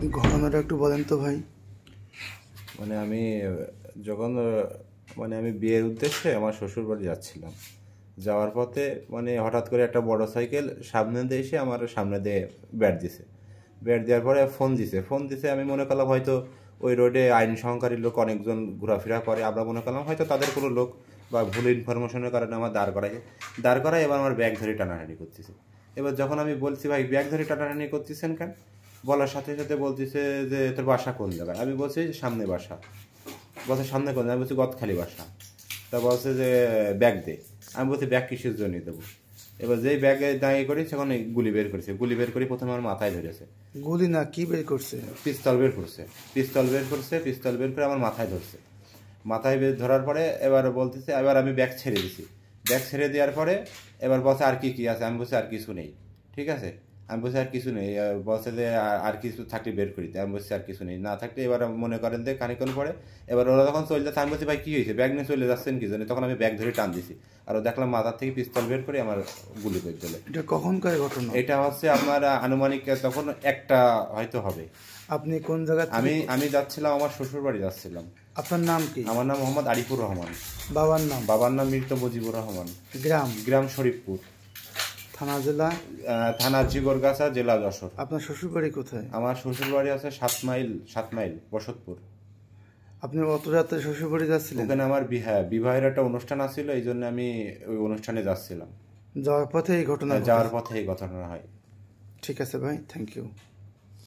ঘটনাটা একটু বলেন তো ভাই। মানে আমি যখন আমি বিয়ের উদ্দেশ্যে আমার শ্বশুর বাড়ি যাচ্ছিলাম, যাওয়ার পথে হঠাৎ করে একটা বড় সাইকেল সামনে দিয়ে এসে আমার সামনে দিয়ে ব্যাট দিছে। ব্যাট দেওয়ার পরে ফোন দিছে আমি মনে করলাম হয়তো ওই রোডে আইন সহকারী লোক অনেকজন ঘোরাফেরা করে, আমরা মনে করলাম হয়তো তাদের কোনো লোক বা ভুল ইনফরমেশনের কারণে আমার দাঁড় করায় এবার আমার ব্যাগ ধরে টানাটানি করতেছে। এবার যখন আমি বলছি ভাই ব্যাগ ধরে টানাটানি করতেছেন কেন, বলার সাথে সাথে বলতেছে যে তোর বাসা কোন জায়গায়। আমি বলছি সামনে বাসা। বলছে সামনে কোন জায়গায়? আমি বলছি গদখালি বাসা। তা বলছে যে ব্যাগ দে। আমি বলছি ব্যাগ কিসের জন্য দেবো। এবার যেই ব্যাগে দাঁড়িয়ে করি সেখন গুলি বের করেছে। গুলি বের করে প্রথমে আমার মাথায় ধরেছে। গুলি না, কি বের করছে? পিস্তল বের করছে। পিস্তল বের করে আমার মাথায় ধরছে। মাথায় ধরার পরে এবার বলতেছে, এবার আমি ব্যাগ ছেড়ে দিছি। ব্যাগ ছেড়ে দেওয়ার পরে এবার বলছে আর কি কি আছে। আমি বলছি আর কিছু নেই। ঠিক আছে, আমি বলছি আর কিছু নেই। বলছে যে আর কিছু থাকলে বের করিতে। আমি বলছি আর কিছু নেই। না থাকলে এবার মনে করেন যে খানিকক্ষণ পরে এবার ওরা যখন চলে যাচ্ছে, আমি বলছি ভাই কি হয়েছে, ব্যাগ নিয়ে চলে যাচ্ছেন কি জন্য? তখন আমি ব্যাগ ধরে টান দিছি, আর দেখলাম মাথার থেকে পিস্তল বের করে আমার গুলি করে দিলে। এটা কখনকার ঘটনা? এটা হচ্ছে আপনার আনুমানিক তখন একটা হয়তো হবে। আপনি কোন জায়গা থেকে? আমি যাচ্ছিলাম, আমার শ্বশুর বাড়ি যাচ্ছিলাম। আপনার নাম কি? আমার নাম মোহাম্মদ আরিফুর রহমান। বাবার নাম? বাবার নাম মৃত মুজিবুর রহমান। গ্রাম? গ্রাম শরীফপুর, থানা জেলা? থানা জিগরগাছা, জেলা যশোর। আপনার শ্বশুর বাড়ি কোথায়? আমার শ্বশুর বাড়ি আছে 7 মাইল বসতপুর। আপনি অত রাতে শ্বশুর বাড়ি যাচ্ছিলেন? ওখানে আমার বিবাহের একটা অনুষ্ঠান আছিল, এই জন্য আমি ওই অনুষ্ঠানে যাচ্ছিলাম। যাওয়ার পথে এই ঘটনা? যাওয়ার পথে এই ঘটনা হয়। ঠিক আছে ভাই, থ্যাংক ইউ।